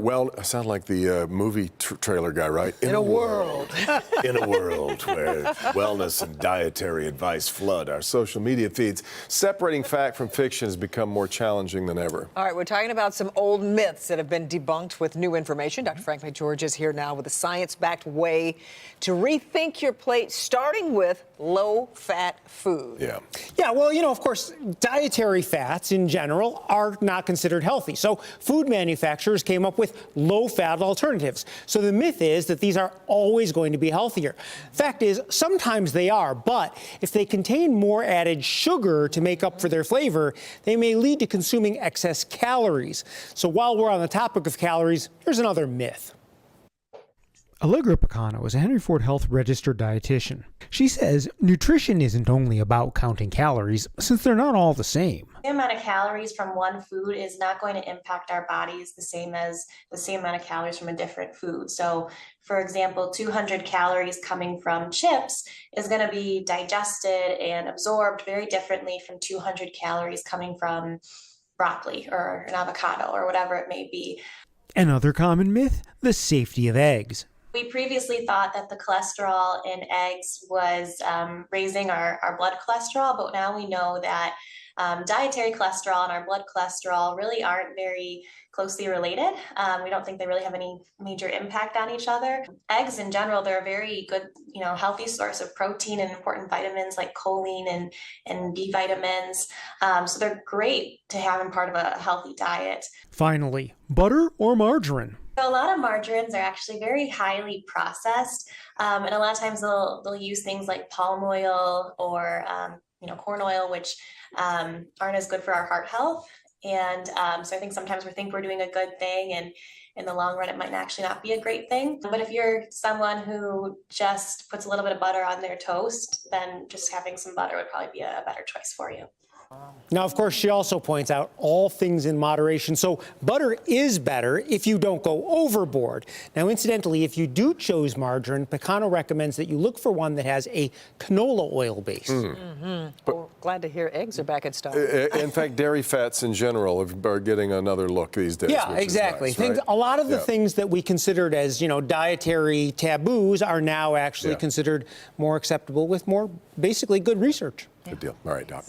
well, I sound like the movie trailer guy, right? In a world. In a world where wellness and dietary advice flood our social media feeds, separating fact from fiction has become more challenging than ever. All right, we're talking about some old myths that have been debunked with new information. Dr. Frank McGeorge is here now with a science-backed way to rethink your plate, starting with low-fat food. Yeah, well, you know, of course, dietary fats in general are not considered healthy. So food manufacturers came up with low-fat alternatives. So the myth is that these are always going to be healthier. Fact is, sometimes they are, but if they contain more added sugar to make up for their flavor, they may lead to consuming excess calories. So while we're on the topic of calories, here's another myth. Allegra Picano is a Henry Ford Health registered dietitian. She says nutrition isn't only about counting calories, since they're not all the same. The amount of calories from one food is not going to impact our bodies the same as the same amount of calories from a different food. So, for example, 200 calories coming from chips is going to be digested and absorbed very differently from 200 calories coming from broccoli or an avocado or whatever it may be. Another common myth, the safety of eggs. We previously thought that the cholesterol in eggs was raising our blood cholesterol, but now we know that dietary cholesterol and our blood cholesterol really aren't very closely related. We don't think they really have any major impact on each other. Eggs in general, they're a very good, healthy source of protein and important vitamins like choline and B vitamins. So they're great to have in part of a healthy diet. Finally, butter or margarine. So a lot of margarines are actually very highly processed, and a lot of times they'll use things like palm oil or corn oil, which aren't as good for our heart health. And so I think sometimes we think we're doing a good thing, and in the long run, it might actually not be a great thing. But if you're someone who just puts a little bit of butter on their toast, then just having some butter would probably be a better choice for you. Now, of course, she also points out all things in moderation. So butter is better if you don't go overboard. Now, incidentally, if you do choose margarine, Picano recommends that you look for one that has a canola oil base. Well, glad to hear eggs are back in stock. In fact, dairy fats in general are getting another look these days. Yeah, which exactly. is nice, right? A lot of the things that we considered as, dietary taboos are now actually considered more acceptable with more, basically, good research. Good deal. All right, Doc.